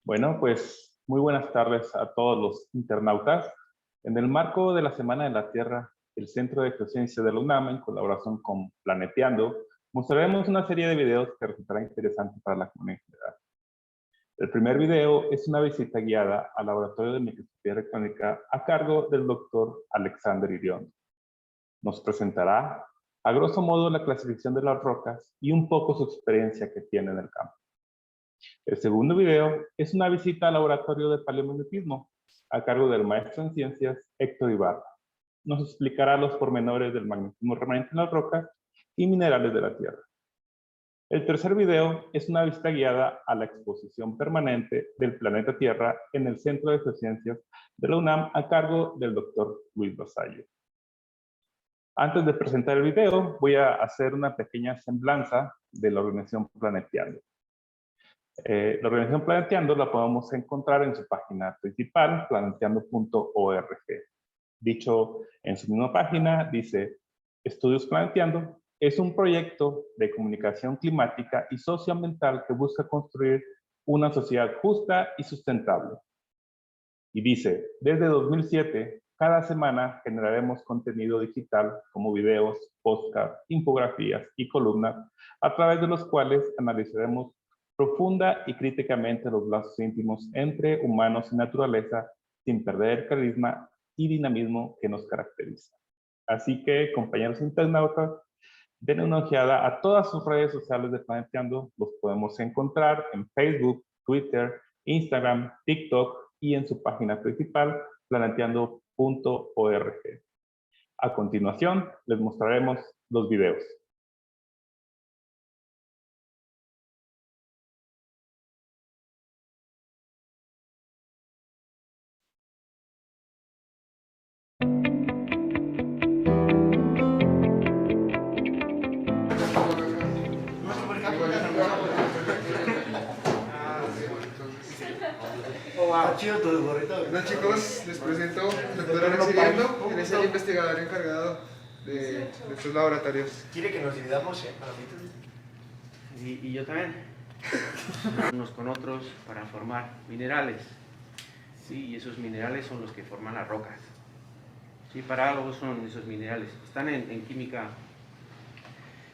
Bueno, pues muy buenas tardes a todos los internautas. En el marco de la Semana de la Tierra, el Centro de Geociencias de la UNAM, en colaboración con Planeteando, mostraremos una serie de videos que resultarán interesantes para la comunidad en general. El primer video es una visita guiada al Laboratorio de Microscopía Electrónica a cargo del doctor Alexander Iriondo. Nos presentará, a grosso modo, la clasificación de las rocas y un poco su experiencia que tiene en el campo. El segundo video es una visita al laboratorio de paleomagnetismo a cargo del maestro en ciencias Héctor Ibarra. Nos explicará los pormenores del magnetismo remanente en las rocas y minerales de la Tierra. El tercer video es una visita guiada a la exposición permanente del planeta Tierra en el Centro de Geociencias de la UNAM a cargo del doctor Luis Vasallo. Antes de presentar el video, voy a hacer una pequeña semblanza de la organización Planeteando. La organización Planeteando la podemos encontrar en su página principal, planeteando.org. Dicho en su misma página, dice: Estudios Planeteando es un proyecto de comunicación climática y socioambiental que busca construir una sociedad justa y sustentable. Y dice: desde 2007, cada semana generaremos contenido digital como videos, podcasts, infografías y columnas, a través de los cuales analizaremos profunda y críticamente los lazos íntimos entre humanos y naturaleza, sin perder el carisma y dinamismo que nos caracteriza. Así que, compañeros internautas, denle una ojeada a todas sus redes sociales de Planeteando. Los podemos encontrar en Facebook, Twitter, Instagram, TikTok y en su página principal, planeteando.org. A continuación, les mostraremos los videos. Está chido tu gorrito. Bueno, chicos, les presento al doctor Alex Iriondo. Él es el investigador encargado de estos laboratorios. ¿Quiere que nos dividamos en palomitas? Y yo también. Unos con otros para formar minerales. Sí, y esos minerales son los que forman las rocas. Sí, para algo son esos minerales. Están en química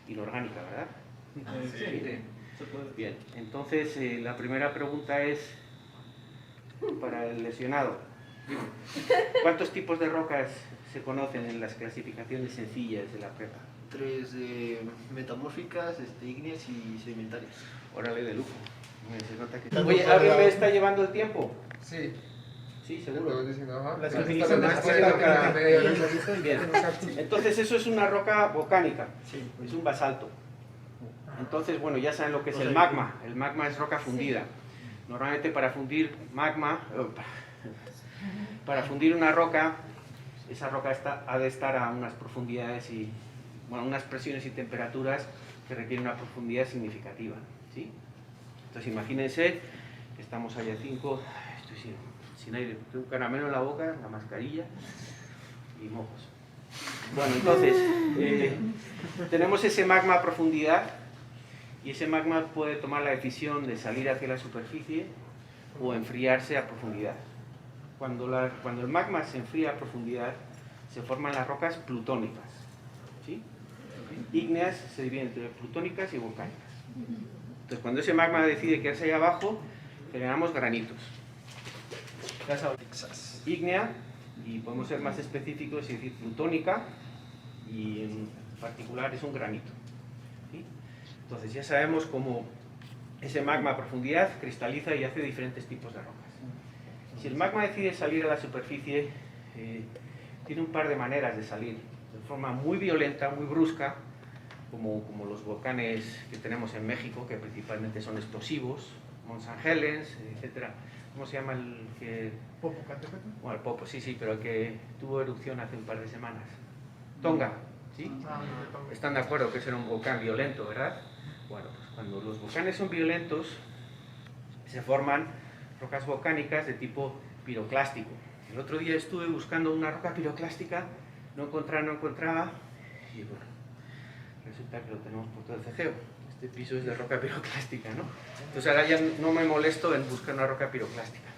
inorgánica, ¿verdad? Sí. Bien, entonces la primera pregunta es para el lesionado. ¿Cuántos tipos de rocas se conocen en las clasificaciones sencillas de la prepa? 3 metamórficas, ígneas y sedimentarias. Órale, de lujo. Se nota que... Oye, ¿alguien me está llevando el tiempo? Sí. Sí, seguro. Las definiciones Bien. Entonces eso es una roca volcánica, Sí. es un basalto. Entonces, bueno, ya saben lo que es el magma. El magma es roca fundida. Normalmente para fundir magma, para fundir una roca, esa roca ha de estar a unas profundidades y, bueno, unas presiones y temperaturas que requieren una profundidad significativa, ¿sí? Entonces imagínense que estamos allá 5, estoy sin aire, tengo un caramelo en la boca, la mascarilla y mojos. Bueno, entonces, tenemos ese magma a profundidad y ese magma puede tomar la decisión de salir hacia la superficie o enfriarse a profundidad. Cuando el magma se enfría a profundidad, se forman las rocas plutónicas, ¿sí? Ígneas se dividen entre plutónicas y volcánicas. Entonces, cuando ese magma decide quedarse ahí abajo, generamos granitos. Ígnea, y podemos ser más específicos y decir plutónica, y en particular es un granito, ¿sí? Entonces ya sabemos cómo ese magma a profundidad cristaliza y hace diferentes tipos de rocas. Si el magma decide salir a la superficie, tiene un par de maneras de salir, de forma muy violenta, muy brusca, como los volcanes que tenemos en México, que principalmente son explosivos, Mont St. Helens, etc. ¿Cómo se llama el que...? ¿Popocatépetl? Bueno, el Popo, sí, pero el que tuvo erupción hace un par de semanas. Tonga, ¿sí? Están de acuerdo que ese era un volcán violento, ¿verdad? Bueno, pues cuando los volcanes son violentos, se forman rocas volcánicas de tipo piroclástico. El otro día estuve buscando una roca piroclástica, no encontraba, y bueno, resulta que lo tenemos por todo el cegeo. Este piso es de roca piroclástica, ¿no? Entonces ahora ya no me molesto en buscar una roca piroclástica.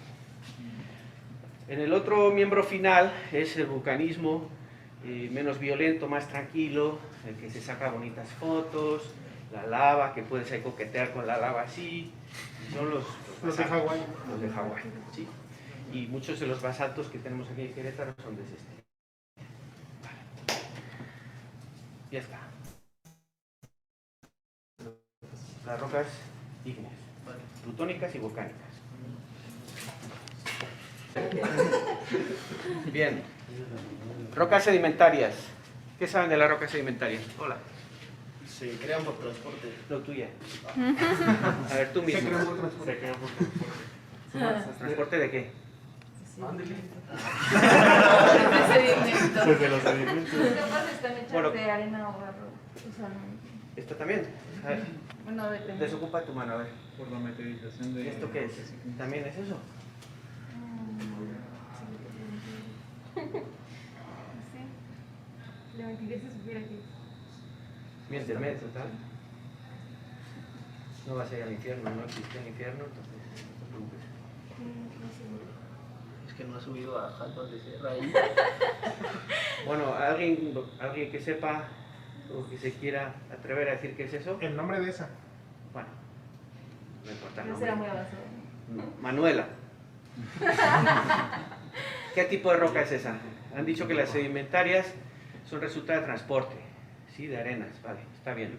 En el otro miembro final es el vulcanismo, menos violento, más tranquilo, el que se saca bonitas fotos, la lava, que puedes ahí coquetear con la lava así, son los de Hawái. Los de Hawái, ¿sí? Y muchos de los basaltos que tenemos aquí en Querétaro son de ese estilo. Vale. Ya está. Las rocas ígneas, plutónicas y volcánicas. Bien. Rocas sedimentarias. ¿Qué saben de las rocas sedimentarias? Hola. Se crean por transporte. No, tuya. A ver, tú mismo. Se crean por transporte. ¿Transporte de qué? Pues de los sedimentos. Los capas están hechas Bueno. de arena o barro, usualmente. ¿Esto también? A ver, Bueno, depende. desocupa tu mano, a ver. Por la meteorización de... ¿Y esto qué es? ¿También es eso? Sí. Le mentiría si supiera que. Miénteme, total. No vas a ir al infierno, no existe el infierno, entonces no te preocupes. Es que no ha subido a Jalpas de Sierra ahí. Bueno, ¿alguien que sepa o que se quiera atrever a decir qué es eso? El nombre de esa. Bueno, no importa el No nombre. será muy avanzado. Manuela. ¿Qué tipo de roca es esa? Han dicho que las sedimentarias son resultado de transporte, ¿sí? De arenas, vale, está bien.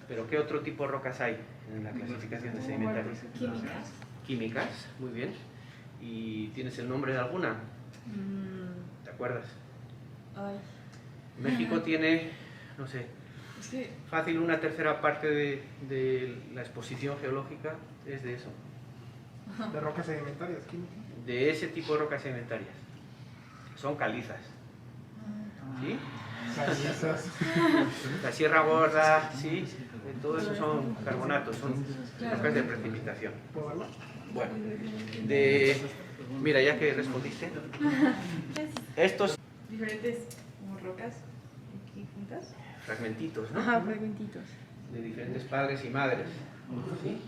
Pero ¿qué otro tipo de rocas hay en la clasificación de sedimentarias? Químicas. Químicas, muy bien. ¿Y tienes el nombre de alguna? ¿Te acuerdas? Ay. México tiene, no sé, Sí. fácil una tercera parte de la exposición geológica es de eso, De rocas sedimentarias, químicas. de ese tipo de rocas sedimentarias. Son calizas. ¿Sí? Calizas. La Sierra Gorda, ¿sí? Todo eso son carbonatos, son rocas de precipitación. Bueno, mira, ya que respondiste, estos Diferentes como rocas aquí juntas. fragmentitos, ¿no? Ajá, fragmentitos. De diferentes padres y madres. ¿Sí?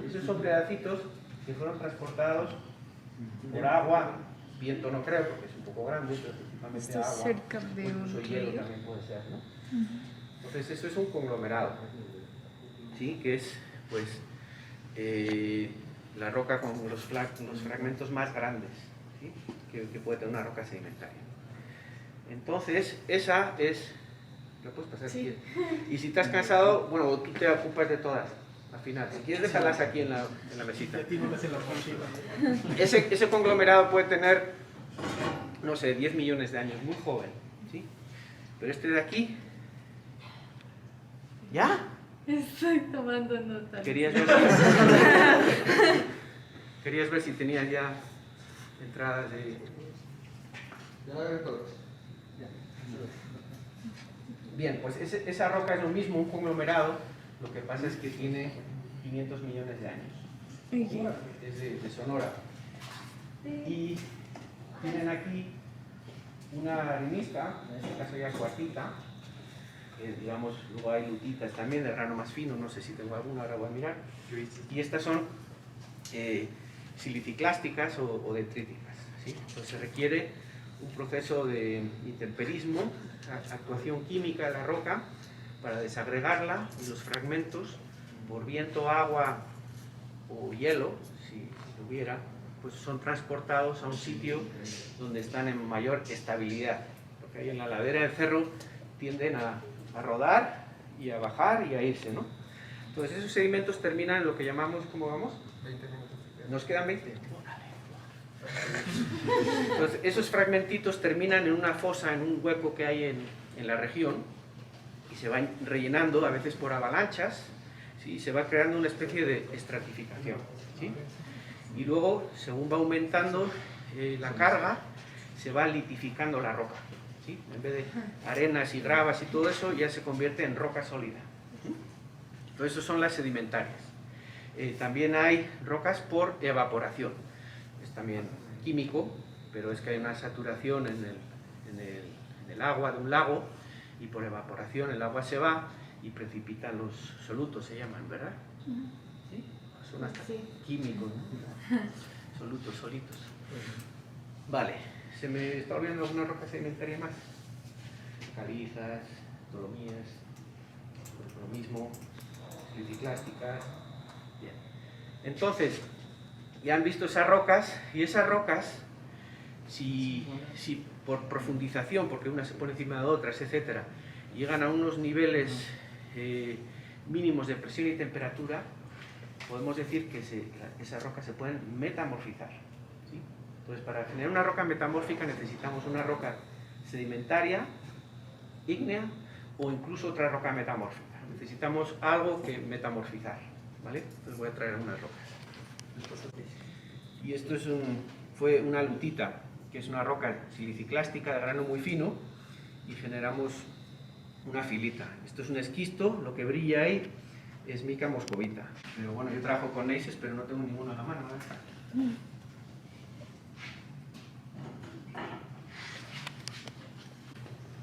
Esos son pedacitos que fueron transportados por agua, viento no creo porque es un poco grande, pero principalmente Está agua, cerca de o incluso un hielo río. también puede ser, ¿no? Entonces eso es un conglomerado, ¿sí? Que es pues la roca con los fragmentos más grandes, ¿sí? que puede tener una roca sedimentaria. Entonces esa es... ¿Lo puedes pasar? Sí. Si quieres? Y si te has cansado, bueno, tú te ocupas de todas al final. Si quieres, déjalas aquí en la mesita. Ese conglomerado puede tener, no sé, 10 millones de años, muy joven, ¿sí? Pero este de aquí, ¿ya? Estoy tomando nota. Querías ver si tenías ya entradas de... Ya la ven todos. Bien, pues esa roca es lo mismo, un conglomerado, lo que pasa es que tiene 500 millones de años. ¿Sí? Es de Sonora. Y tienen aquí una arenisca, en este caso ya cuartita, que digamos, luego hay lutitas también de grano más fino, no sé si tengo alguna, ahora voy a mirar. Y estas son siliciclásticas o detríticas, ¿sí? Entonces se requiere un proceso de intemperismo, actuación química de la roca para desagregarla y los fragmentos por viento, agua o hielo, si hubiera, pues son transportados a un sitio donde están en mayor estabilidad, porque ahí en la ladera del cerro tienden a rodar y a bajar y a irse, ¿no? Entonces esos sedimentos terminan en lo que llamamos, ¿cómo vamos? 20 minutos. Nos quedan 20. Entonces, esos fragmentitos terminan en una fosa, en un hueco que hay en la región y se van rellenando, a veces por avalanchas, ¿sí? Se va creando una especie de estratificación, ¿sí? Y luego, según va aumentando la carga, se va litificando la roca, ¿sí? En vez de arenas y gravas y todo eso, ya se convierte en roca sólida. Entonces, esas son las sedimentarias. También hay rocas por evaporación. Es también químico, pero es que hay una saturación en el agua de un lago y por evaporación el agua se va y precipitan los solutos, se llaman, ¿verdad? ¿Sí? Son hasta químicos, ¿no? Solutos, solitos. Vale, se me está olvidando alguna roca sedimentaria más. Calizas, dolomías, lo mismo, liticlásticas. Bien. Entonces, ya han visto esas rocas, y esas rocas, si por profundización, porque unas se ponen encima de otras, etcétera, llegan a unos niveles mínimos de presión y temperatura, podemos decir que esas rocas se pueden metamorfizar, ¿sí? Entonces, para generar una roca metamórfica necesitamos una roca sedimentaria, ígnea, o incluso otra roca metamórfica. Necesitamos algo que metamorfizar, ¿vale? Entonces voy a traer unas rocas. Y esto fue una lutita, que es una roca siliciclástica de grano muy fino, y generamos una filita. Esto es un esquisto, lo que brilla ahí es mica moscovita. Pero bueno, yo trabajo con neises, pero no tengo ninguno a la mano.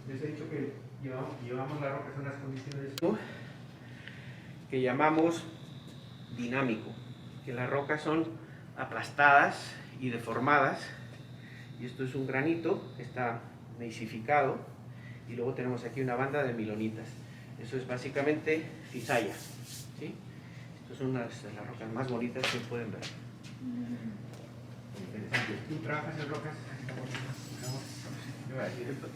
Les he dicho que llevamos la roca en unas condiciones que llamamos dinámico, que las rocas son aplastadas y deformadas, y esto es un granito que está neisificado, y luego tenemos aquí una banda de milonitas. Eso es básicamente cizalla, ¿sí? Estas son las rocas más bonitas que pueden ver. Interesante. ¿Tú trabajas en rocas? Yo voy a decir esto.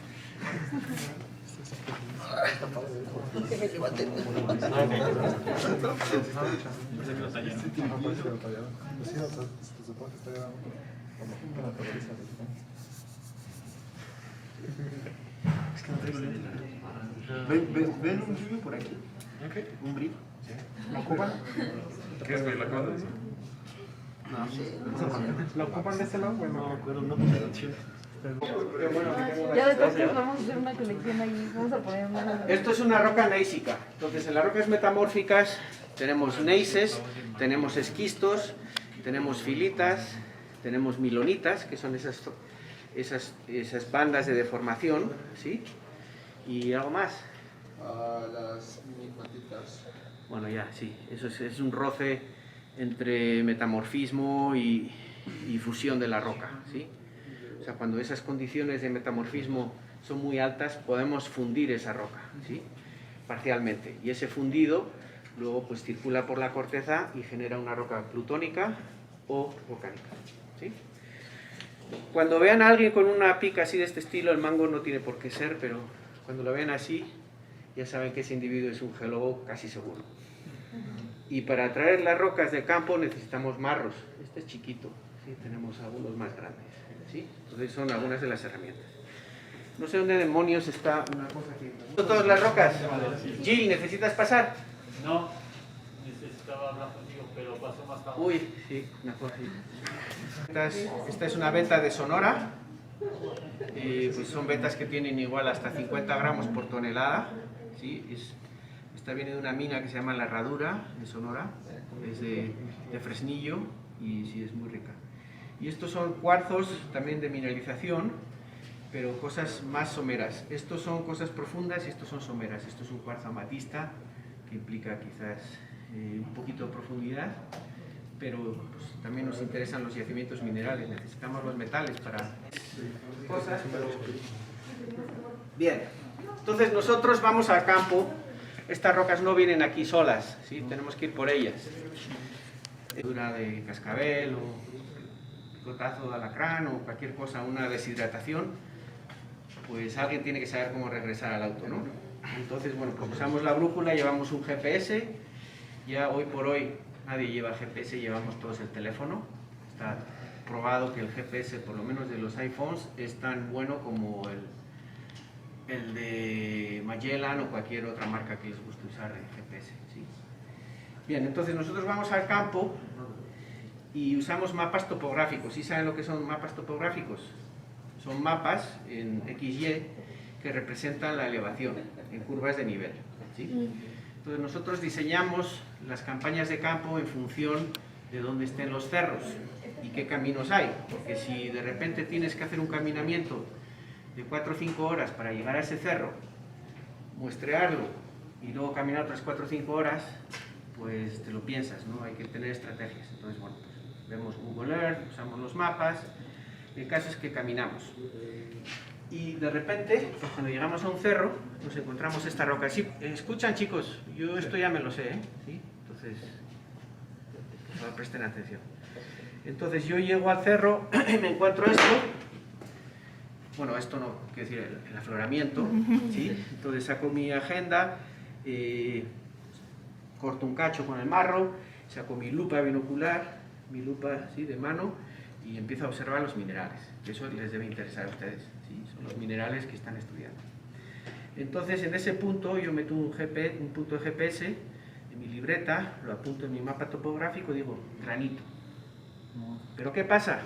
Es que no traigo lente. ¿Ven un brillo por aquí? ¿Un brillo? ¿Lo ocupan? ¿Qué es que la cosa? No sé. ¿Lo ocupan de este lado? No, pero no. Ya después vamos a hacer una colección ahí, vamos a poner una... Esto es una roca neisica. Entonces, en las rocas metamórficas tenemos neises, tenemos esquistos, tenemos filitas, tenemos milonitas, que son esas bandas de deformación, ¿sí? Y algo más. Las migmatitas. Bueno, ya, sí. Eso es un roce entre metamorfismo y fusión de la roca, ¿sí? O sea, cuando esas condiciones de metamorfismo son muy altas, podemos fundir esa roca, ¿sí? Parcialmente. Y ese fundido luego pues circula por la corteza y genera una roca plutónica o volcánica, ¿sí? Cuando vean a alguien con una pica así de este estilo, el mango no tiene por qué ser, pero cuando lo vean así, ya saben que ese individuo es un geólogo casi seguro. Y para traer las rocas de campo necesitamos marros. Este es chiquito, ¿sí? Tenemos algunos más grandes, ¿sí? Entonces son algunas de las herramientas. No sé dónde demonios está una cosa aquí. ¿Todas las rocas? Jill, ¿necesitas pasar? No, necesitaba hablar contigo, pero pasó más tarde. Uy, sí, mejor sí. Esta es una veta de Sonora. Pues son vetas que tienen igual hasta 50 gramos por tonelada, ¿sí? Esta viene de una mina que se llama La Herradura, de Sonora, es de Fresnillo, y sí, es muy rica. Y estos son cuarzos también de mineralización, pero cosas más someras. Estos son cosas profundas y estos son someras. Esto es un cuarzo amatista, que implica quizás un poquito de profundidad, pero pues, también nos interesan los yacimientos minerales, necesitamos los metales para cosas. Bien, entonces nosotros vamos al campo, estas rocas no vienen aquí solas, ¿sí? Tenemos que ir por ellas. Dura de cascabel o picotazo de alacrán o cualquier cosa, una deshidratación, pues alguien tiene que saber cómo regresar al auto, ¿no? Entonces, bueno, pues usamos la brújula, llevamos un GPS, ya hoy por hoy nadie lleva GPS, llevamos todos el teléfono. Está probado que el GPS, por lo menos de los iPhones, es tan bueno como el de Magellan o cualquier otra marca que les guste usar el GPS, ¿sí? Bien, entonces nosotros vamos al campo y usamos mapas topográficos. ¿Sí saben lo que son mapas topográficos? Son mapas en XY que representan la elevación en curvas de nivel, ¿sí? Entonces nosotros diseñamos las campañas de campo en función de dónde estén los cerros y qué caminos hay, porque si de repente tienes que hacer un caminamiento de 4 o 5 horas para llegar a ese cerro, muestrearlo y luego caminar otras 4 o 5 horas, pues te lo piensas, ¿no? Hay que tener estrategias. Entonces, bueno, pues vemos Google Earth, usamos los mapas, el caso es que caminamos. Y de repente, pues cuando llegamos a un cerro, nos encontramos esta roca. Sí, escuchan chicos, yo esto ya me lo sé, ¿eh? ¿Sí? Entonces, por favor, presten atención. Entonces yo llego al cerro y me encuentro esto. Bueno, esto no, quiero decir, el afloramiento, ¿sí? Entonces saco mi agenda, corto un cacho con el marro, saco mi lupa binocular, mi lupa, ¿sí?, de mano, y empiezo a observar los minerales. Eso les debe interesar a ustedes, ¿sí? Son los minerales que están estudiando. Entonces en ese punto yo meto un punto de GPS en mi libreta, lo apunto en mi mapa topográfico y digo, granito. Pero ¿qué pasa?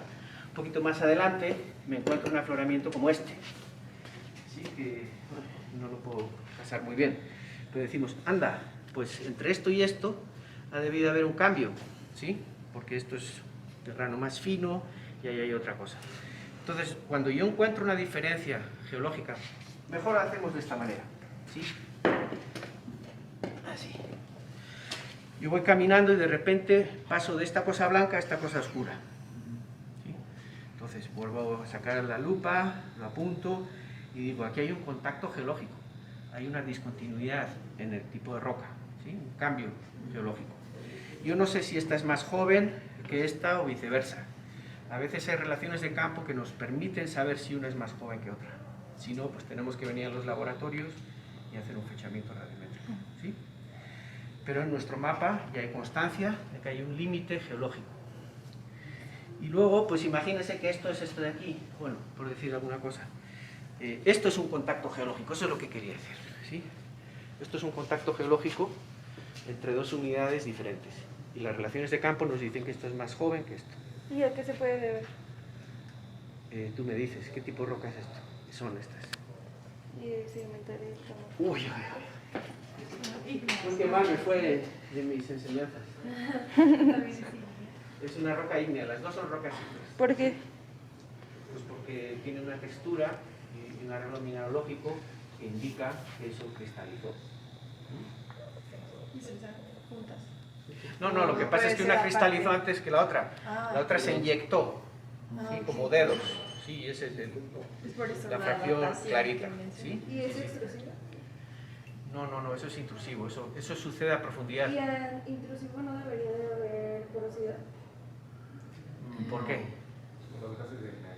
Un poquito más adelante me encuentro un afloramiento como este. Sí, que no lo puedo pasar muy bien. Pero decimos, anda, pues entre esto y esto ha debido haber un cambio, ¿sí? Porque esto es terreno más fino y ahí hay otra cosa. Entonces, cuando yo encuentro una diferencia geológica, mejor lo hacemos de esta manera, ¿sí? Así. Yo voy caminando y de repente paso de esta cosa blanca a esta cosa oscura. ¿Sí? Entonces vuelvo a sacar la lupa, lo apunto y digo, aquí hay un contacto geológico, hay una discontinuidad en el tipo de roca, ¿sí? Un cambio geológico. Yo no sé si esta es más joven que esta o viceversa. A veces hay relaciones de campo que nos permiten saber si una es más joven que otra. Si no, pues tenemos que venir a los laboratorios y hacer un fechamiento radiométrico, ¿sí? Pero en nuestro mapa ya hay constancia de que hay un límite geológico. Y luego, pues imagínense que esto es esto de aquí, bueno, por decir alguna cosa. Esto es un contacto geológico, eso es lo que quería decir, ¿sí? Esto es un contacto geológico entre dos unidades diferentes. Y las relaciones de campo nos dicen que esto es más joven que esto. ¿Y a qué se puede deber? Tú me dices, ¿qué tipo de roca es esto? Son estas. Y sedimentaria. Uy, qué mal me fue de mis enseñanzas. Es una roca ígnea, las dos son rocas ígneas. ¿Por qué? Pues porque tiene una textura y un arreglo mineralógico que indica que eso cristalizó. ¿Y se usan juntas? No, lo que pasa es que una cristalizó antes que la otra. La otra se inyectó, ¿sí? Como dedos. Sí, ese es Es por eso la fracción datación clarita. que mencioné. ¿Sí? ¿Y es extrusivo? No, eso es intrusivo, eso sucede a profundidad. ¿Y en intrusivo no debería de haber porosidad? ¿Por qué?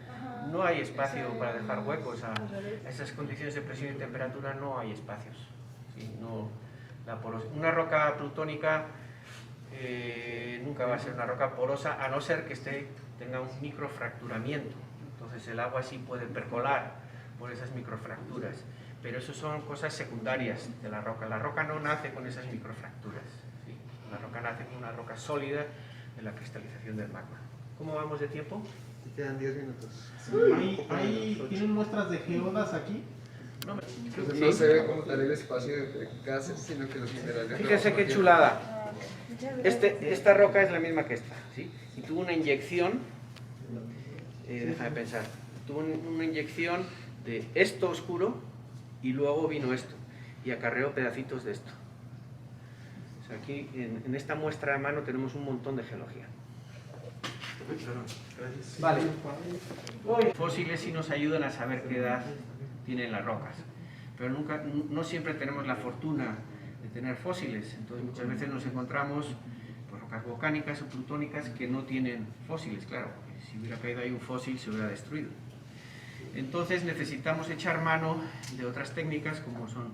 Ajá. No hay espacio para dejar huecos a esas condiciones de presión y temperatura, no hay espacios. ¿Sí? No, una roca plutónica nunca va a ser una roca porosa, a no ser que tenga un microfracturamiento. Entonces el agua sí puede percolar por esas microfracturas, pero eso son cosas secundarias de la roca. La roca no nace con esas microfracturas, ¿sí? La roca nace con una roca sólida de la cristalización del magma. ¿Cómo vamos de tiempo? Te quedan 10 minutos. ¿Tienen muestras de geodas aquí? No se ve como tal el espacio de gases, sino que los minerales... Fíjense qué chulada. Esta roca es la misma que esta, ¿sí? Y tuvo una inyección, déjame pensar, tuvo una inyección de esto oscuro y luego vino esto y acarreó pedacitos de esto. O sea, aquí en esta muestra de mano tenemos un montón de geología. Vale. Fósiles sí nos ayudan a saber qué edad tienen las rocas, pero no siempre tenemos la fortuna de tener fósiles. Entonces muchas veces nos encontramos pues, rocas volcánicas o plutónicas que no tienen fósiles, claro, porque si hubiera caído ahí un fósil se hubiera destruido. Entonces necesitamos echar mano de otras técnicas como son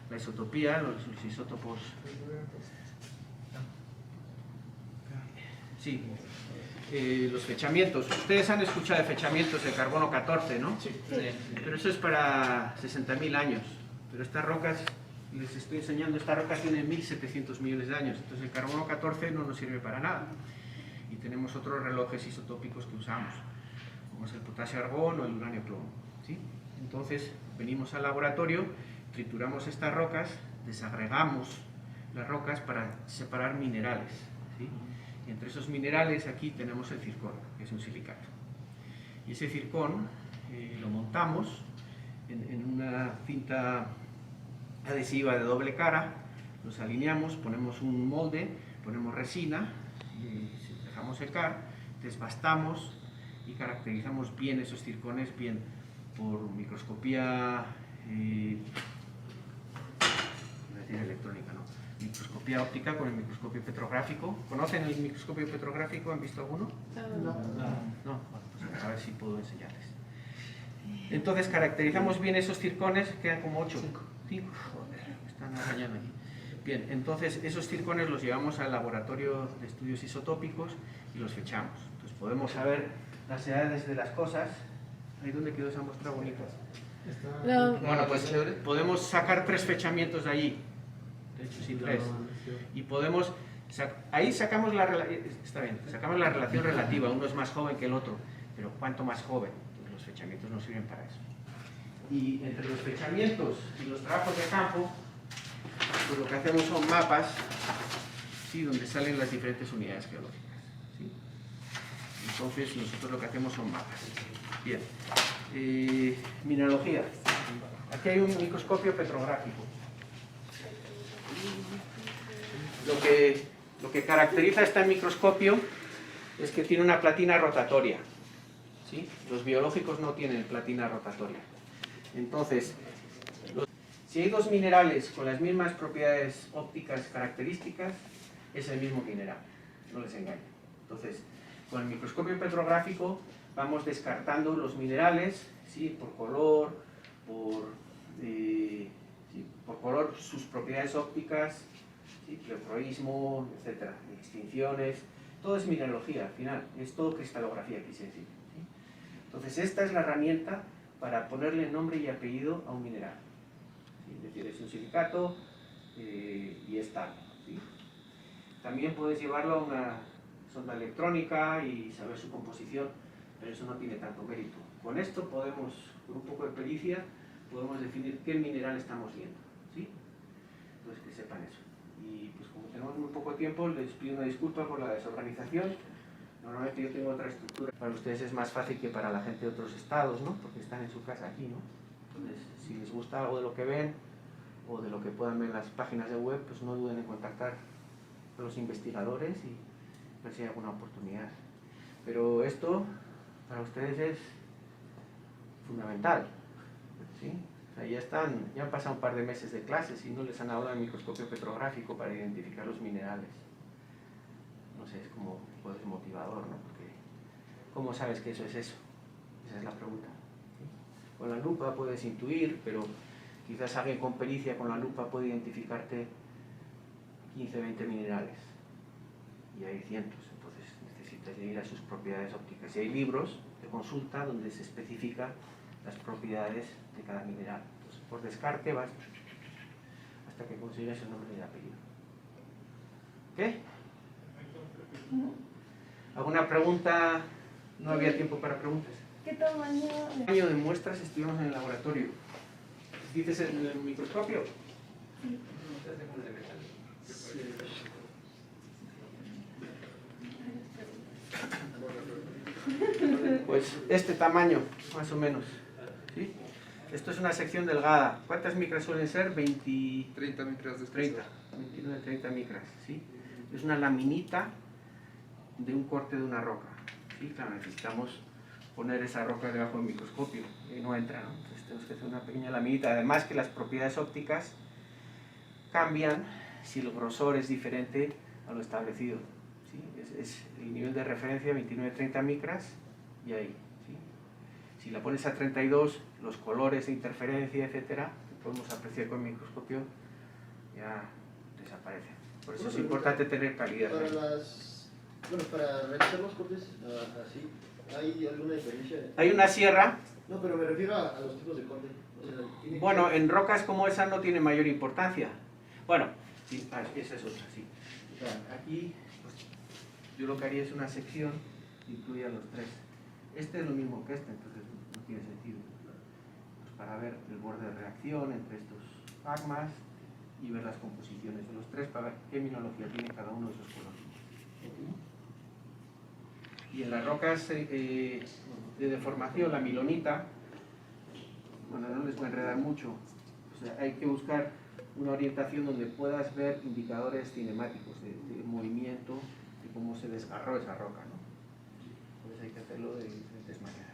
la isotopía, los isótopos. Sí. Los fechamientos. Ustedes han escuchado de fechamientos de carbono 14, ¿no? Sí. Pero eso es para 60.000 años. Pero estas rocas, les estoy enseñando, esta roca tiene 1.700 millones de años. Entonces el carbono 14 no nos sirve para nada. Y tenemos otros relojes isotópicos que usamos, como es el potasio-argón o el uranio-plomo, ¿sí? Entonces venimos al laboratorio, trituramos estas rocas, desagregamos las rocas para separar minerales, ¿sí? Y entre esos minerales aquí tenemos el zircón, que es un silicato. Y ese zircón lo montamos en una cinta adhesiva de doble cara los alineamos, ponemos un molde, ponemos resina, dejamos secar, desbastamos y caracterizamos bien esos circones, bien por microscopía electrónica, ¿no? Microscopía óptica con el microscopio petrográfico. ¿Conocen el microscopio petrográfico? ¿Han visto alguno? No. Bueno, pues a ver si puedo enseñarles. Entonces caracterizamos bien esos circones, quedan como 8. 5. Joder, me están arañando aquí. Bien, entonces esos circones los llevamos al laboratorio de estudios isotópicos y los fechamos. Entonces podemos saber las edades de las cosas. Ahí donde quedó esa muestra bonita. Bueno, pues podemos sacar 3 fechamientos de allí. De hecho, sí, 3. Y podemos... Ahí sacamos la relación relativa. Uno es más joven que el otro. Pero ¿cuánto más joven? Pues los fechamientos nos sirven para eso. Y entre los fechamientos y los trabajos de campo, pues lo que hacemos son mapas, ¿sí? Donde salen las diferentes unidades geológicas, ¿sí? Entonces nosotros lo que hacemos son mapas. Bien. Mineralogía. Aquí hay un microscopio petrográfico. Lo que caracteriza este microscopio es que tiene una platina rotatoria, ¿sí? Los biológicos no tienen platina rotatoria. Entonces, si hay 2 minerales con las mismas propiedades ópticas características, es el mismo mineral, no les engaño. Entonces, con el microscopio petrográfico vamos descartando los minerales, ¿sí? Por color, por color, sus propiedades ópticas, ¿sí? Pleocroísmo, etc. Extinciones, todo es mineralogía al final, es todo cristalografía, quise decir, ¿sí? Entonces, esta es la herramienta para ponerle nombre y apellido a un mineral. ¿Sí? Es decir, es un silicato y es tal, ¿sí? También puedes llevarlo a una sonda electrónica y saber su composición, pero eso no tiene tanto mérito. Con esto podemos, con un poco de pericia, podemos definir qué mineral estamos viendo, ¿sí? Entonces que sepan eso. Y pues como tenemos muy poco tiempo, les pido una disculpa por la desorganización. Normalmente yo tengo otra estructura. Para ustedes es más fácil que para la gente de otros estados, ¿no? Porque están en su casa aquí, ¿no? Entonces, si les gusta algo de lo que ven o de lo que puedan ver en las páginas de web, pues no duden en contactar a los investigadores y ver si hay alguna oportunidad. Pero esto para ustedes es fundamental, ¿sí? O sea, ya han pasado un par de meses de clases y no les han hablado del microscopio petrográfico para identificar los minerales. No sé, es como pues, motivador, ¿no? Porque ¿cómo sabes que eso es eso? Esa es la pregunta, ¿sí? Con la lupa puedes intuir, pero quizás alguien con pericia con la lupa puede identificarte 15, 20 minerales. Y hay cientos, entonces necesitas ir a sus propiedades ópticas. Y hay libros de consulta donde se especifica las propiedades de cada mineral. Entonces, por descarte vas hasta que consigues el nombre y el apellido. ¿Qué? ¿Alguna pregunta? No había tiempo para preguntas. ¿Qué tamaño? ¿Qué tamaño de muestras estudiamos en el laboratorio? ¿Dices en el microscopio? Sí. Pues este tamaño, más o menos, ¿sí? Esto es una sección delgada. ¿Cuántas micras suelen ser? 30 micras de 29, 30 micras, ¿sí? Es una laminita de un corte de una roca, ¿sí? Claro, necesitamos poner esa roca debajo del microscopio y no entra, ¿no? Entonces tenemos que hacer una pequeña laminita. Además que las propiedades ópticas cambian si el grosor es diferente a lo establecido, ¿sí? Es el nivel de referencia 29-30 micras y ahí, ¿sí? Si la pones a 32, los colores de interferencia, etcétera, que podemos apreciar con el microscopio, ya desaparecen. Por eso es importante tener calidad. Para realizar los cortes así, ¿hay alguna diferencia? Hay una sierra. No, pero me refiero a los tipos de corte. O sea, bueno, en rocas como esa no tiene mayor importancia. Bueno, sí, esa es otra, sí. O sea, aquí, pues, yo lo que haría es una sección que incluya los 3. Este es lo mismo que este, entonces no tiene sentido. Pues para ver el borde de reacción entre estos magmas y ver las composiciones de los 3 para ver qué mineralogía tiene cada uno de esos colores. Y en las rocas de deformación, la milonita, bueno, no les voy a enredar mucho, o sea, hay que buscar una orientación donde puedas ver indicadores cinemáticos de movimiento, de cómo se desgarró esa roca, ¿no? Entonces hay que hacerlo de diferentes maneras.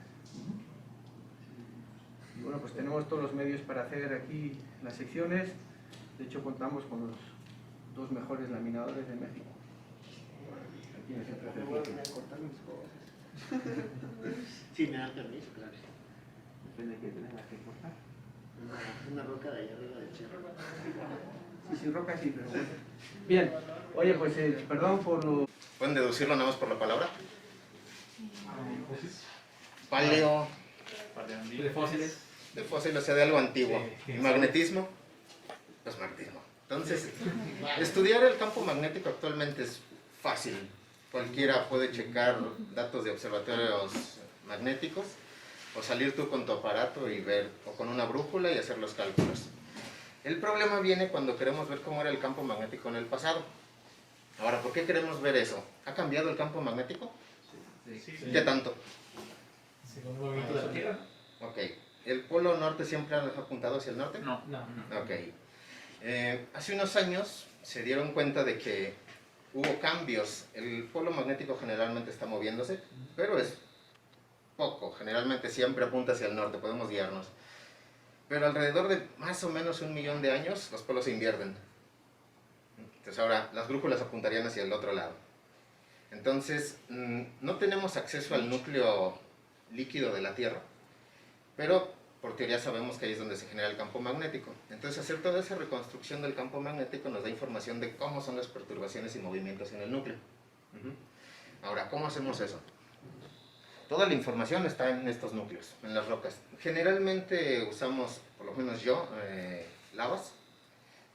Y bueno, pues tenemos todos los medios para hacer aquí las secciones. De hecho, contamos con los 2 mejores laminadores de México. Aquí en el centro de ejercicio. Cortar mis cosas. Sí, me dan permiso, claro. Depende de qué tengas que cortar. Una roca de ahí arriba del cerro. Sí, sin roca sí, pero bueno. Bien, oye, pues perdón por lo... ¿Pueden deducirlo nada más por la palabra? Paleo. De fósiles. De fósil, o sea, de algo antiguo. ¿Y magnetismo? Pues magnetismo. Entonces, estudiar el campo magnético actualmente es fácil. Cualquiera puede checar datos de observatorios magnéticos o salir tú con tu aparato y ver, o con una brújula y hacer los cálculos. El problema viene cuando queremos ver cómo era el campo magnético en el pasado. Ahora, ¿por qué queremos ver eso? ¿Ha cambiado el campo magnético? Sí. ¿Qué tanto? Según el movimiento de la Tierra. Ok. ¿El polo norte siempre ha apuntado hacia el norte? No. Ok. Hace unos años se dieron cuenta de que hubo cambios. El polo magnético generalmente está moviéndose, pero es poco. Generalmente siempre apunta hacia el norte, podemos guiarnos. Pero alrededor de más o menos 1 millón de años, los polos se invierten. Entonces ahora las brújulas apuntarían hacia el otro lado. Entonces, no tenemos acceso al núcleo líquido de la Tierra, pero por teoría sabemos que ahí es donde se genera el campo magnético. Entonces, hacer toda esa reconstrucción del campo magnético nos da información de cómo son las perturbaciones y movimientos en el núcleo. Ahora, ¿cómo hacemos eso? Toda la información está en estos núcleos, en las rocas. Generalmente usamos, por lo menos yo, lavas,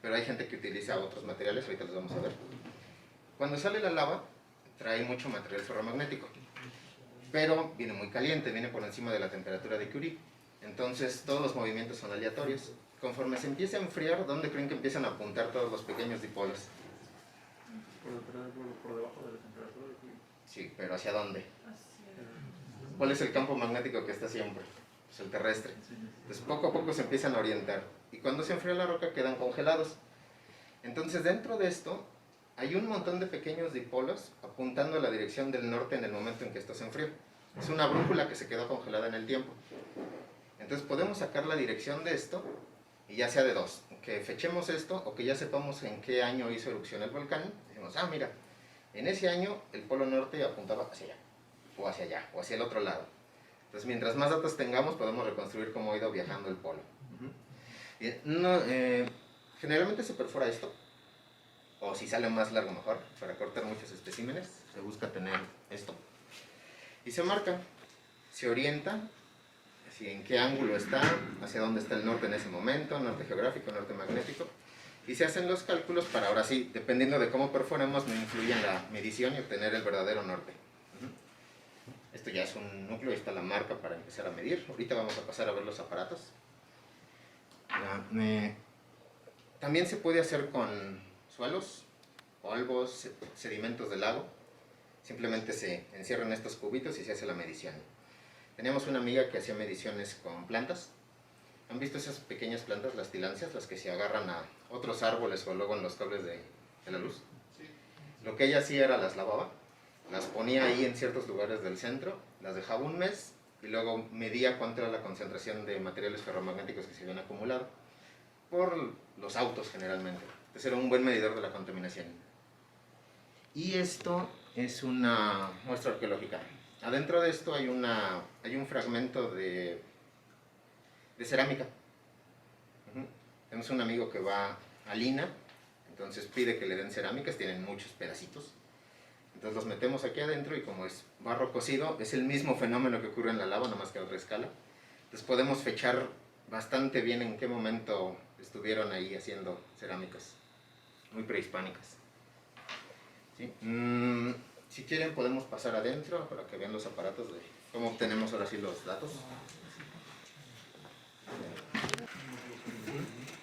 pero hay gente que utiliza otros materiales, ahorita los vamos a ver. Cuando sale la lava, trae mucho material ferromagnético, pero viene muy caliente, viene por encima de la temperatura de Curie. Entonces todos los movimientos son aleatorios. Conforme se empieza a enfriar, ¿dónde creen que empiezan a apuntar todos los pequeños dipolos? Por debajo de la temperatura de Curie. Sí, pero ¿hacia dónde? ¿Cuál es el campo magnético que está siempre? Pues el terrestre. Entonces poco a poco se empiezan a orientar. Y cuando se enfría la roca quedan congelados. Entonces dentro de esto hay un montón de pequeños dipolos apuntando a la dirección del norte en el momento en que esto se enfrió. Es una brújula que se quedó congelada en el tiempo. Entonces podemos sacar la dirección de esto, y ya sea de dos, que fechemos esto o que ya sepamos en qué año hizo erupción el volcán. Decimos, ah, mira, en ese año el polo norte apuntaba hacia allá, o hacia el otro lado. Entonces mientras más datos tengamos podemos reconstruir cómo ha ido viajando el polo. Bien, generalmente se perfora esto, o si sale más largo mejor, para cortar muchos especímenes, se busca tener esto. Y se marca, se orienta, así en qué ángulo está, hacia dónde está el norte en ese momento, norte geográfico, norte magnético, y se hacen los cálculos para ahora sí, dependiendo de cómo perforemos, no influye en la medición y obtener el verdadero norte. Esto ya es un núcleo, ahí está la marca para empezar a medir. Ahorita vamos a pasar a ver los aparatos. También se puede hacer con suelos, polvos, sedimentos del lago. Simplemente se encierran estos cubitos y se hace la medición. Teníamos una amiga que hacía mediciones con plantas. ¿Han visto esas pequeñas plantas, las tilancias, las que se agarran a otros árboles o luego en los cables de la luz? Sí. Lo que ella hacía era las lavaba, las ponía ahí en ciertos lugares del centro, las dejaba un mes y luego medía cuánto era la concentración de materiales ferromagnéticos que se habían acumulado por los autos generalmente. Entonces era un buen medidor de la contaminación. Y esto es una muestra arqueológica. Adentro de esto hay un fragmento de cerámica. Tenemos un amigo que va a Lina, entonces pide que le den cerámicas, tienen muchos pedacitos. Entonces los metemos aquí adentro y como es barro cocido, es el mismo fenómeno que ocurre en la lava, nomás que a otra escala. Entonces podemos fechar bastante bien en qué momento estuvieron ahí haciendo cerámicas, muy prehispánicas. ¿Sí? Si quieren podemos pasar adentro para que vean los aparatos de cómo obtenemos ahora sí los datos.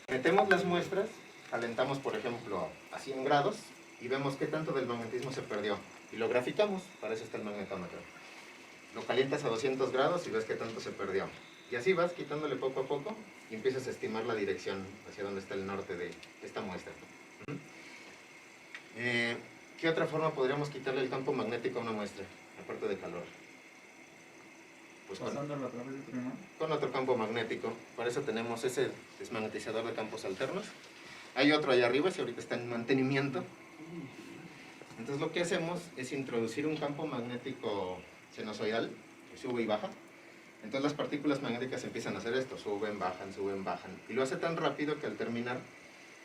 Metemos las muestras, calentamos por ejemplo a 100 grados y vemos qué tanto del magnetismo se perdió. Y lo graficamos, para eso está el magnetómetro. Lo calientas a 200 grados y ves qué tanto se perdió. Y así vas quitándole poco a poco. Y y empiezas a estimar la dirección hacia donde está el norte de esta muestra. ¿Qué otra forma podríamos quitarle el campo magnético a una muestra, aparte de calor? Pues con otro campo magnético. Para eso tenemos ese desmagnetizador de campos alternos. Hay otro allá arriba, ese ahorita está en mantenimiento. Entonces lo que hacemos es introducir un campo magnético sinusoidal, que sube y baja. Entonces las partículas magnéticas empiezan a hacer esto, suben, bajan, y lo hace tan rápido que al terminar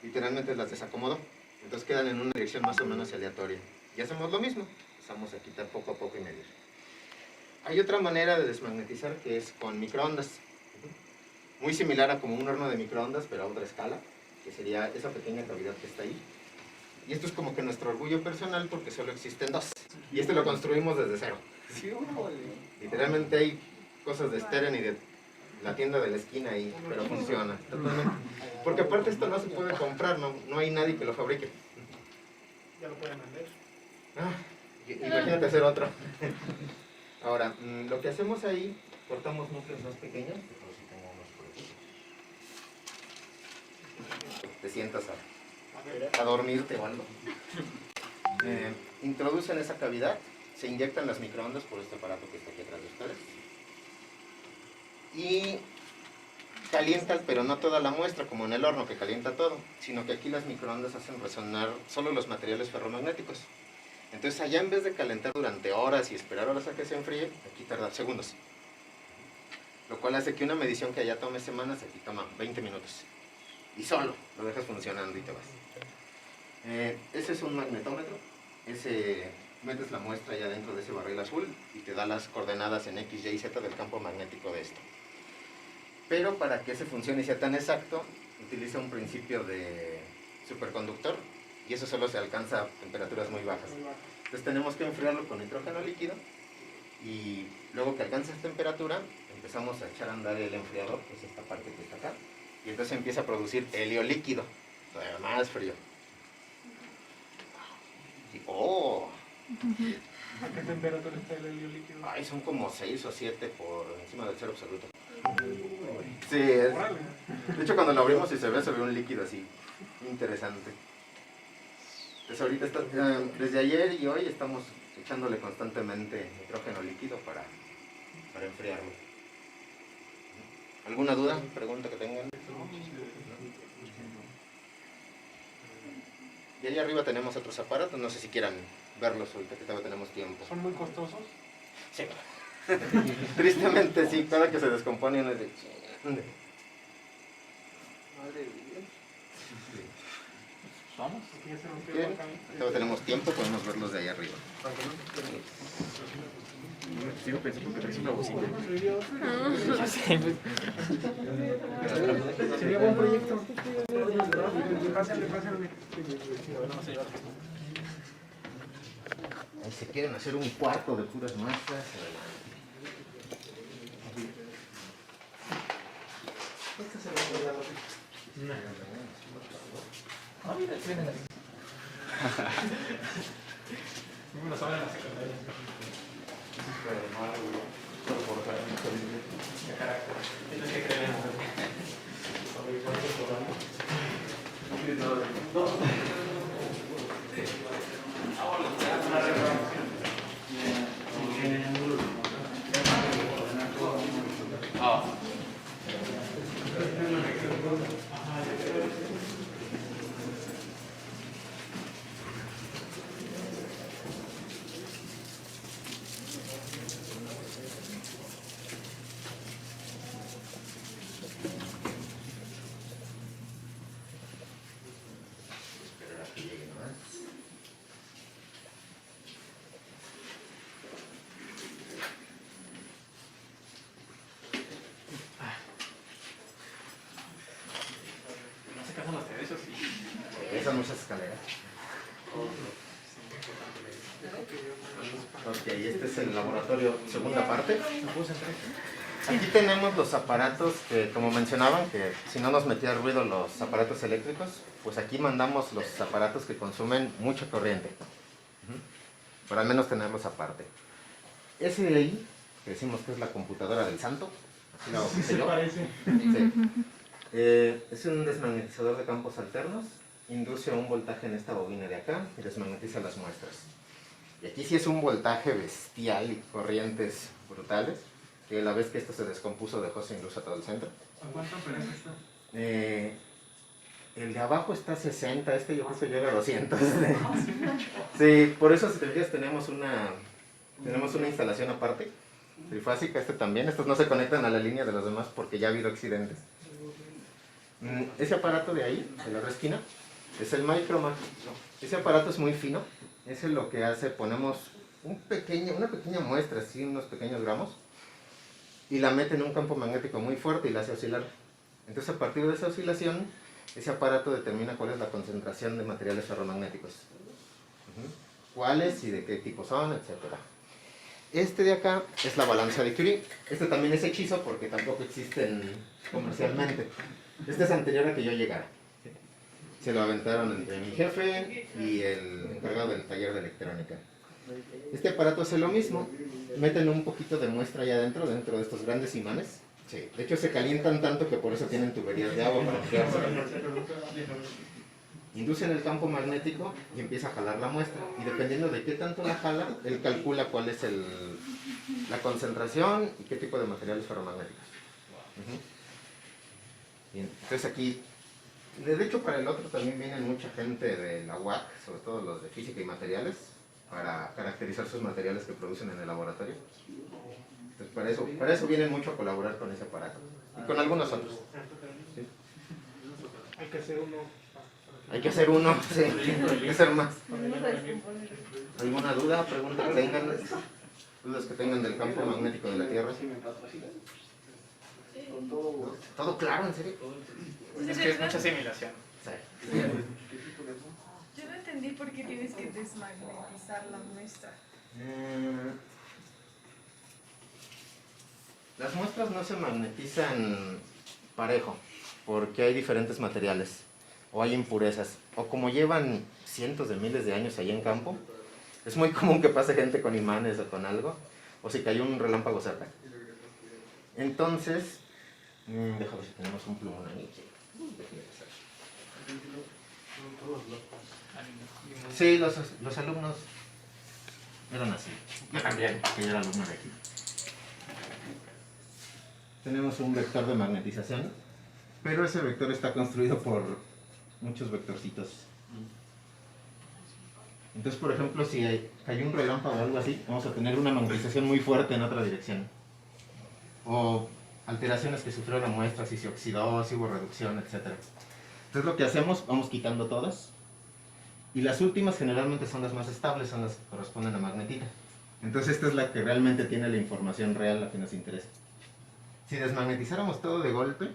literalmente las desacomodó. Entonces quedan en una dirección más o menos aleatoria. Y hacemos lo mismo, empezamos a quitar poco a poco y medir. Hay otra manera de desmagnetizar que es con microondas. Muy similar a como un horno de microondas, pero a otra escala, que sería esa pequeña cavidad que está ahí. Y esto es como que nuestro orgullo personal porque solo existen dos. Y este lo construimos desde cero. Literalmente hay cosas de Steren y de la tienda de la esquina ahí, pero funciona totalmente. Porque aparte esto no se puede comprar, no hay nadie que lo fabrique. Ya lo pueden vender. Imagínate hacer otro. Ahora, lo que hacemos ahí, cortamos núcleos más pequeños. Te sientas a dormirte o algo. Introducen esa cavidad, se inyectan las microondas por este aparato que está aquí atrás de ustedes. Y calientan, pero no toda la muestra, como en el horno que calienta todo, sino que aquí las microondas hacen resonar solo los materiales ferromagnéticos. Entonces allá en vez de calentar durante horas y esperar horas a que se enfríe, aquí tarda segundos. Lo cual hace que una medición que allá tome semanas, aquí toma 20 minutos. Y solo lo dejas funcionando y te vas. Ese es un magnetómetro. Metes la muestra ya dentro de ese barril azul y te da las coordenadas en X, Y y Z del campo magnético de esto. Pero para que ese funcione y sea tan exacto, utiliza un principio de superconductor y eso solo se alcanza a temperaturas muy bajas. Entonces tenemos que enfriarlo con nitrógeno líquido y luego que alcanza esa temperatura empezamos a echar a andar el enfriador, que es esta parte que está acá, y entonces empieza a producir helio líquido, todavía más frío. Y, ¡oh! ¿A qué temperatura está el helio líquido? Ay, son como 6 o 7 por encima del cero absoluto. Sí, de hecho cuando lo abrimos y se ve un líquido así, interesante. Entonces ahorita desde ayer y hoy estamos echándole constantemente nitrógeno líquido para enfriarlo. ¿Alguna duda, pregunta que tengan? Y ahí arriba tenemos otros aparatos, no sé si quieran verlos ahorita que todavía tenemos tiempo. ¿Son muy costosos? Sí. Tristemente sí, cada que se descompone uno es de... Madre mía. ¿Vamos? Bien, todavía tenemos tiempo, podemos verlos de ahí arriba. Sigo pensando que traes una bocina. Sería buen proyecto. Pásale. Ahí se quieren hacer un cuarto de puras muestras. Son muchas escaleras. Ok, este es el laboratorio, segunda parte. Aquí tenemos los aparatos que, como mencionaban, que si no nos metía ruido los aparatos eléctricos, pues aquí mandamos los aparatos que consumen mucha corriente. Para al menos tenerlos aparte. Ese de ahí, que decimos que es la computadora del santo, así la Sí, se parece. Sí. Es un desmagnetizador de campos alternos, induce un voltaje en esta bobina de acá y desmagnetiza las muestras. Y aquí sí es un voltaje bestial y corrientes brutales, que la vez que esto se descompuso dejó sin luz a todo el centro. ¿A cuánto amperes está? El de abajo está a 60, este yo creo que llega a 200. Sí, por eso si te fijas tenemos una instalación aparte, trifásica, este también. Estos no se conectan a la línea de los demás porque ya ha habido accidentes. Ese aparato de ahí, de la otra esquina, es el Micromac. Ese aparato es muy fino. Ese es lo que hace, ponemos una pequeña muestra, así unos pequeños gramos, y la mete en un campo magnético muy fuerte y la hace oscilar. Entonces a partir de esa oscilación, ese aparato determina cuál es la concentración de materiales ferromagnéticos. Cuáles y de qué tipo son, etc. Este de acá es la balanza de Curie. Este también es hechizo porque tampoco existen comercialmente. Este es anterior a que yo llegara. Se lo aventaron entre mi jefe y el encargado del taller de electrónica. Este aparato hace lo mismo. Meten un poquito de muestra allá adentro, dentro de estos grandes imanes. Sí. De hecho se calientan tanto que por eso tienen tuberías de agua para enfriarse. Inducen el campo magnético y empieza a jalar la muestra. Y dependiendo de qué tanto la jala, él calcula cuál es la concentración y qué tipo de materiales ferromagnéticos. Bien, entonces aquí, de hecho para el otro también viene mucha gente de la UAC, sobre todo los de física y materiales, para caracterizar sus materiales que producen en el laboratorio. Entonces para eso vienen mucho a colaborar con ese aparato. Y con algunos otros. ¿Sí? Hay que hacer uno. Hay que hacer uno, sí, hay que hacer más. ¿Alguna duda, pregunta que tengan? ¿Dudas que tengan del campo magnético de la Tierra? ¿Todo claro, en serio? Es que es mucha asimilación. Sí. Yo no entendí por qué tienes que desmagnetizar la muestra. Las muestras no se magnetizan parejo, porque hay diferentes materiales, o hay impurezas, o como llevan cientos de miles de años allá en campo, es muy común que pase gente con imanes o con algo, o si cayó un relámpago cerca. Entonces, déjame ver si tenemos un plumón ahí. Sí, los alumnos eran así. Yo también, que yo era alumno de aquí. Tenemos un vector de magnetización, pero ese vector está construido por muchos vectorcitos. Entonces, por ejemplo, si cayó un relámpago o algo así, vamos a tener una magnetización muy fuerte en otra dirección. O alteraciones que sufrió la muestra, si se oxidó, si hubo reducción, etc. Entonces lo que hacemos, vamos quitando todas. Y las últimas generalmente son las más estables, son las que corresponden a magnetita. Entonces esta es la que realmente tiene la información real, la que nos interesa. Si desmagnetizáramos todo de golpe,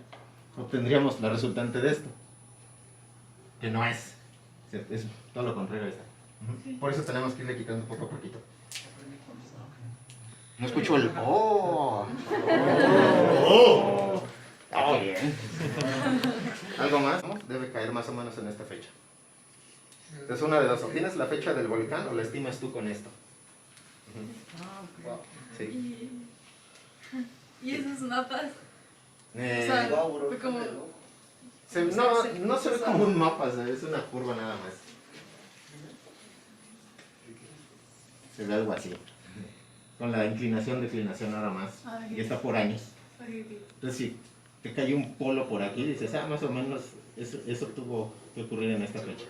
obtendríamos la resultante de esto. Que no es. Es todo lo contrario a esta. Por eso tenemos que irle quitando poco a poquito. No escucho el ¡oh! ¡Oh! ¡Oh! Bien. ¿Algo más? Debe caer más o menos en esta fecha. Entonces una de dos, o tienes la fecha del volcán o la estimas tú con esto. Sí. ¿Y esos mapas? Fue como... No se ve como un mapa, es una curva nada más. Se ve algo así. Con la declinación nada más. Y está por años. Entonces si te cayó un polo por aquí, dices, más o menos eso tuvo que ocurrir en esta fecha.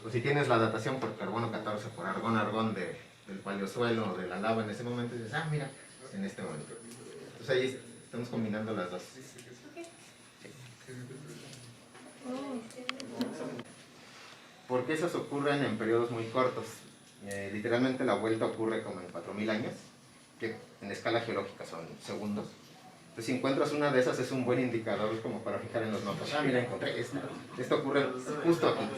O si tienes la datación por carbono 14, por argón del paleosuelo, de la lava en ese momento, dices, mira, en este momento. Entonces ahí estamos combinando las dos. Porque esas ocurren en periodos muy cortos. Literalmente la vuelta ocurre como en 4000 años, que en escala geológica son segundos. Entonces si encuentras una de esas es un buen indicador como para fijar en los mapas. Mira, encontré esta. Esto ocurre justo aquí.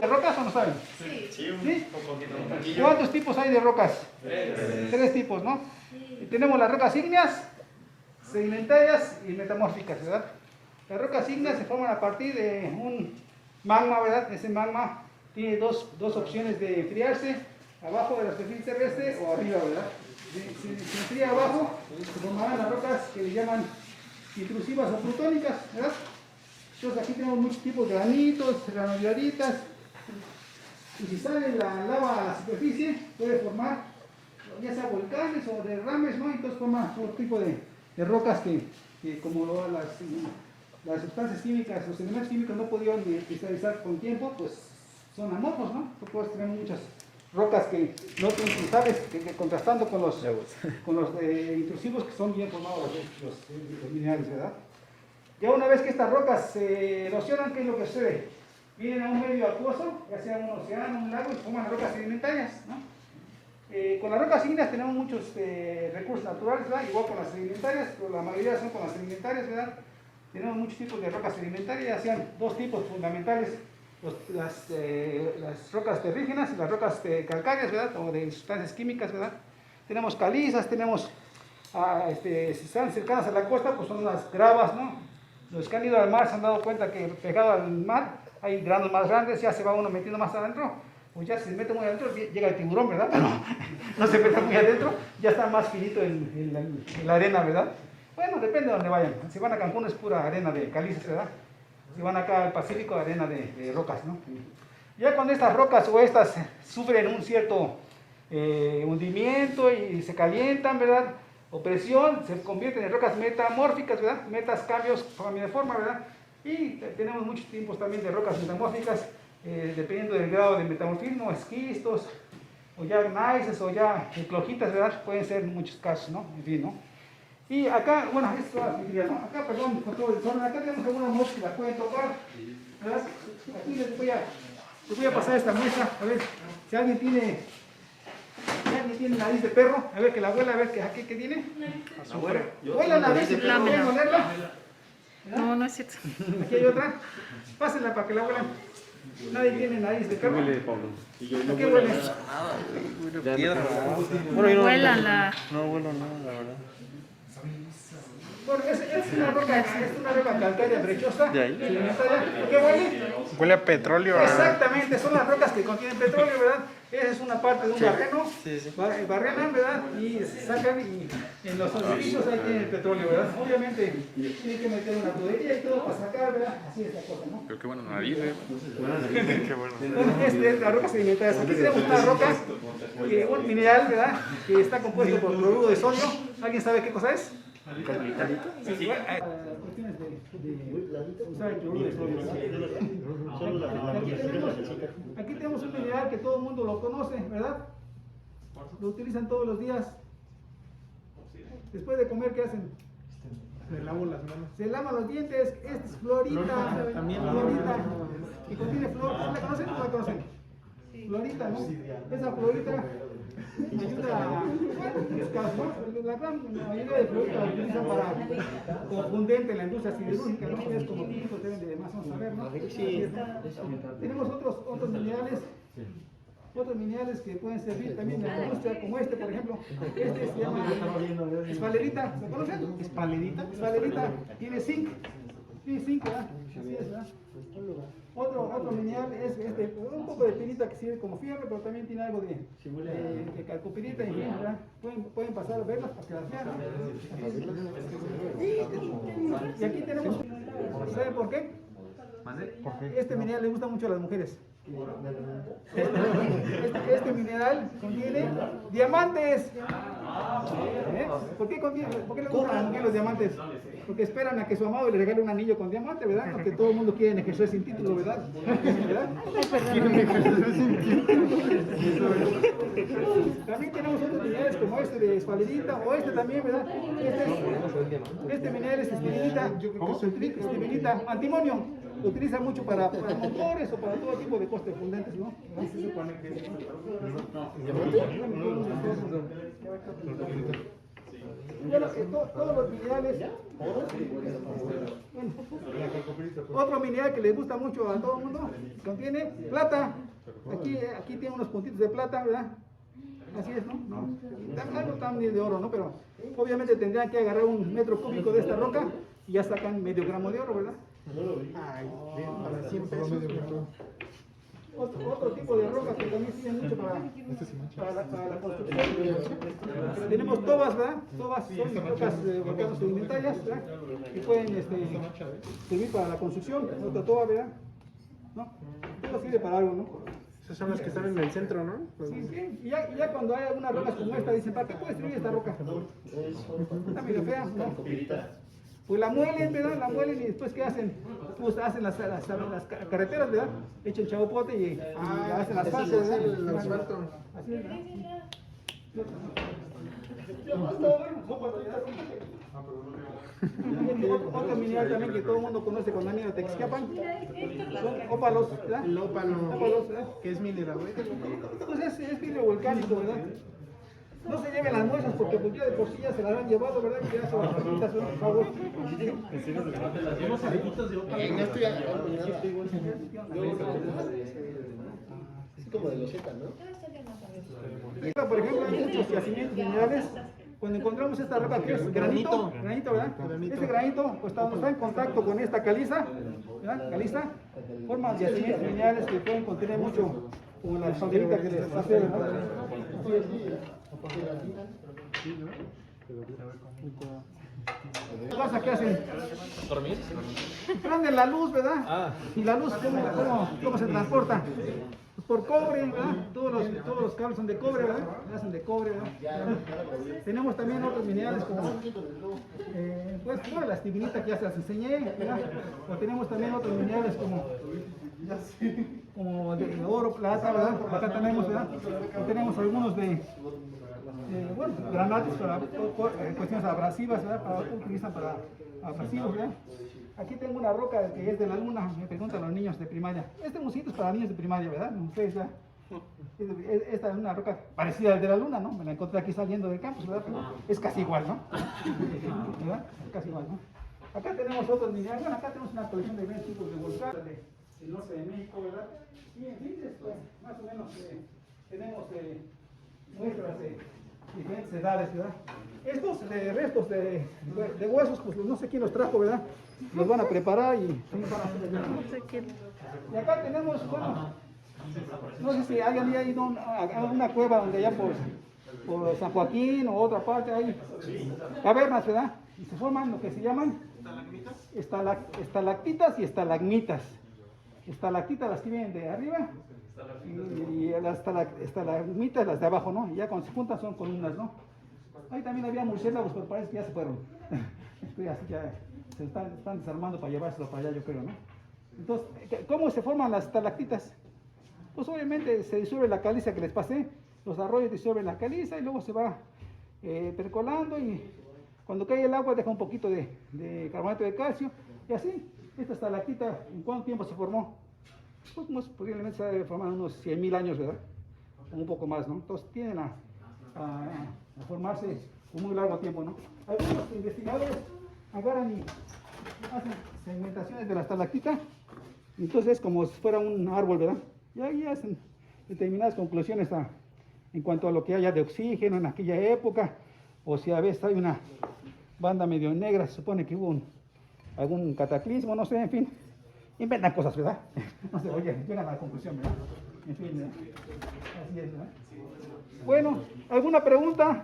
¿De rocas o no saben? Sí. ¿Cuántos tipos hay de rocas? Tres tipos, ¿no? Y tenemos las rocas ígneas, sedimentarias y metamórficas, ¿verdad? Las rocas ígneas se forman a partir de un magma, ¿verdad? Ese magma tiene dos opciones de enfriarse, abajo de la superficie terrestre o arriba, ¿verdad? Si se enfría abajo, se formarán las rocas que le llaman intrusivas o plutónicas, ¿verdad? Entonces aquí tenemos muchos tipos de granitos, granularitas, y si sale la lava a la superficie, puede formar ya sea volcanes o derrames, ¿no? Entonces forma otro tipo de rocas que como las sustancias químicas, los elementos químicos no pudieron cristalizar con tiempo, pues son amorfos, ¿no? Entonces tenemos muchas rocas que no son cristales, que contrastando con los intrusivos que son bien formados los minerales, ¿verdad? Ya una vez que estas rocas se erosionan, ¿qué es lo que sucede? Vienen a un medio acuoso, ya sea un océano, un lago, y forman rocas sedimentarias, ¿no? Con las rocas ígneas tenemos muchos recursos naturales, ¿verdad? Igual con las sedimentarias, pero la mayoría son con las sedimentarias, ¿verdad? Tenemos muchos tipos de rocas sedimentarias, ya sean dos tipos fundamentales, las rocas terrígenas y las rocas calcáreas, ¿verdad? O de sustancias químicas, ¿verdad? Tenemos calizas, tenemos, si están cercanas a la costa, pues son las gravas, ¿no? Los que han ido al mar se han dado cuenta que pegado al mar hay granos más grandes, ya se va uno metiendo más adentro, pues ya si se mete muy adentro llega el tiburón, ¿verdad? Pero no se mete muy adentro, ya está más finito en la arena, ¿verdad? Bueno, depende de dónde vayan. Si van a Cancún es pura arena de calizas, ¿verdad? Si van acá al Pacífico, arena de rocas, ¿no? Ya cuando estas rocas o estas sufren un cierto hundimiento y se calientan, ¿verdad? O presión, se convierten en rocas metamórficas, ¿verdad? Metas, cambios, cambio de forma, ¿verdad? Y tenemos muchos tipos también de rocas metamórficas, dependiendo del grado de metamorfismo, esquistos, o ya gneisses, o ya eclogitas, ¿verdad? Pueden ser en muchos casos, ¿no? En fin, ¿no? Y acá, bueno, esto es mi ¿no? Acá, perdón, por todo el desorden, acá tenemos algunas muestras que las pueden tocar, ¿verdad? Aquí les voy a pasar esta muestra, a ver, si alguien tiene nariz de perro, a ver que la abuela, a ver qué tiene. Huela la nariz de perro, ¿pueden olerla? No, no es cierto. Aquí hay otra, pásenla para que la huelan. Nadie tiene nariz de perro. ¿A qué huele? Huélala. No huelo nada, la verdad. Bueno, es una roca calcárea brechosa. ¿De ahí? ¿Qué huele? Huele a petróleo. Exactamente, son las rocas que contienen petróleo, ¿verdad? Esa es una parte de un barreno, barrenan, ¿verdad? Y sacan y en los orificios ahí tienen el petróleo, ¿verdad? Obviamente tienen que meter una tubería y todo para sacar, ¿verdad? Así es la cosa, ¿no? Pero qué bueno nariz, Qué bueno. Esta es la roca sedimentaria. Aquí tenemos una roca, un mineral, ¿verdad? Que está compuesto por cloruro de sodio. ¿Alguien sabe qué cosa es? Sí, cuestiones de usar el cloruro de sodio, ¿verdad? Aquí tenemos un mineral que todo el mundo lo conoce, ¿verdad? Lo utilizan todos los días. Después de comer, ¿qué hacen? Se lavan las manos. Se lavan los dientes. Esta es fluorita. También fluorita. Que contiene flor. ¿La conocen o no la conocen? Fluorita, ¿no? Esa fluorita ayuda a, bueno, es caso, ¿no? La mayoría de fluorita la utilizan para confundente en la industria siderúrgica, ¿no? Es como químicos deben de más o menos saber, ¿no? Tenemos otros minerales que pueden servir también en la industria, como este, por ejemplo. Este se llama espalerita. ¿Lo conocen? ¿Espalerita? Espalerita. Tiene zinc. Sí, zinc, ¿verdad? Así es, ¿verdad? Otro mineral es un poco de pirita que sirve como fierro, pero también tiene algo de calcopirita, en fin, ¿verdad? Pueden pasar a verlas para que las vean, ¿no? Y aquí tenemos, ¿saben por qué? Este mineral le gusta mucho a las mujeres. Este mineral contiene diamantes. ¿Por qué le gustan a las mujeres los diamantes? Porque esperan a que su amado le regale un anillo con diamante, ¿verdad? Porque todo el mundo quiere ejercer sin título, ¿verdad? También tenemos otros minerales como este de espalerita o este también, ¿verdad? Este mineral es estibilita, antimonio. Lo utilizan mucho para motores o para todo tipo de costes fundentes, ¿no? Se supone que Bueno, todos los minerales. Otro mineral que les gusta mucho a todo el mundo, contiene plata. Aquí tiene unos puntitos de plata, ¿verdad? Así es, ¿no? Algo también de oro, ¿no? Pero obviamente tendrían que agarrar 1 metro cúbico de esta roca y ya sacan medio gramo de oro, ¿verdad? Para 100 pesos. Otro tipo de roca que también sirven mucho para la construcción. Tenemos tobas, ¿verdad? Tobas son rocas volcanos sedimentarias, ¿verdad? Que pueden servir para la construcción. Otra toba, ¿verdad? ¿No? Todo sirve para algo, ¿no? Esas son las que están en el centro, ¿no? Sí, sí. Y ya cuando hay algunas rocas como esta, dicen, ¿para qué puede servir esta roca? Está medio fea, ¿no? Pues la muelen, ¿verdad? La muelen y después ¿qué hacen? Pues hacen las carreteras, ¿verdad? Echan chapopote y hacen las asfalto, ¿verdad? El asfalto. Así es, ¿verdad? Otro mineral también que todo el mundo conoce cuando han ido a Texquiapan son ópalos, ¿verdad? El ópalo, Ópalos, ¿verdad? que es mineral. Pues es vidrio volcánico, ¿verdad? No se lleven las muestras porque pues ya de por sí ya se las han llevado, ¿verdad? Y ya se las quitas, por favor. No estoy agarrando nada. Es como de loseta, ¿no? Por ejemplo, hay muchos yacimientos minerales. Cuando encontramos esta roca que es granito, ¿verdad? Ese granito pues está en contacto con esta caliza, ¿verdad? Caliza, forma yacimientos minerales que pueden contener mucho, como la sonderita que les hace, ¿verdad? ¿Qué pasa? ¿Qué hacen? ¿Dormir? Prenden la luz, ¿verdad? Y la luz, ¿cómo se transporta? Pues por cobre, ¿verdad? Todos los cables son de cobre, ¿verdad? Hacen de cobre, ¿verdad? Tenemos también otros minerales como, pues, todas las tibinitas que ya se las enseñé, ¿verdad? O tenemos también otros minerales como de oro, plata, ¿verdad? Acá tenemos, ¿verdad? Y tenemos algunos bueno, granates para cuestiones abrasivas, ¿verdad? Para utilizan para abrasivos, ¿verdad? Aquí tengo una roca que es de la luna, me preguntan los niños de primaria. Este musito es para niños de primaria, ¿verdad? Ustedes ya. Esta es una roca parecida al de la luna, ¿no? Me la encontré aquí saliendo del campus, ¿verdad? Pero es casi igual, ¿no? ¿Verdad? Es casi igual, ¿no? Acá tenemos otros minerales. Bueno, acá tenemos una colección de 20 tipos de volcán del norte de México, ¿verdad? Y en fin, pues, más o menos tenemos muestras de diferentes edades, ¿verdad? Estos restos de huesos, pues no sé quién los trajo, ¿verdad? Los van a preparar y y acá tenemos, bueno, no sé si alguien ya ha ido a una cueva donde allá por San Joaquín o otra parte hay cavernas, ¿verdad? Y se forman lo que se llaman estalactitas y estalagmitas. Estalactitas las que vienen de arriba y las estalagmitas las de abajo, ¿no? Y ya cuando se juntan son columnas, ¿no? Ahí también había murciélagos, pero parece que ya se fueron. Así ya se están desarmando para llevárselo para allá, yo creo, ¿no? Entonces, ¿cómo se forman las estalactitas? Pues obviamente se disuelve la caliza que les pasé, los arroyos disuelven la caliza y luego se va percolando y cuando cae el agua deja un poquito de carbonato de calcio y así, esta estalactita, ¿en cuánto tiempo se formó? Pues posiblemente se ha de formar unos 100.000 años, ¿verdad? O un poco más, ¿no? Entonces tienden a formarse un muy largo tiempo, ¿no? Algunos investigadores agarran y hacen segmentaciones de la estalactita, entonces es como si fuera un árbol, ¿verdad? Y ahí hacen determinadas conclusiones en cuanto a lo que haya de oxígeno en aquella época, o si a veces hay una banda medio negra, se supone que hubo algún cataclismo, no sé, en fin, inventan cosas, ¿verdad? No sé, oye, llegan a la conclusión, ¿verdad? En fin, ¿verdad? Así es, ¿verdad? Bueno, ¿alguna pregunta?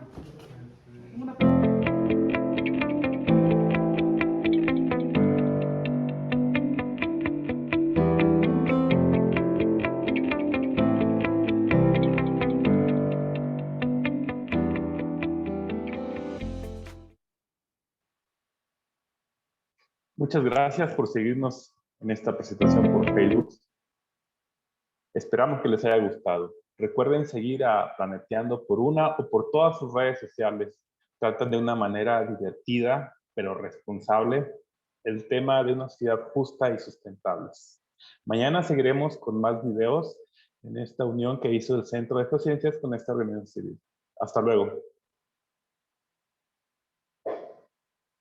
Muchas gracias por seguirnos en esta presentación por Facebook. Esperamos que les haya gustado. Recuerden seguir a Planeteando por una o por todas sus redes sociales. Tratan de una manera divertida, pero responsable, el tema de una sociedad justa y sustentable. Mañana seguiremos con más videos en esta unión que hizo el Centro de Geociencias con esta reunión civil. Hasta luego.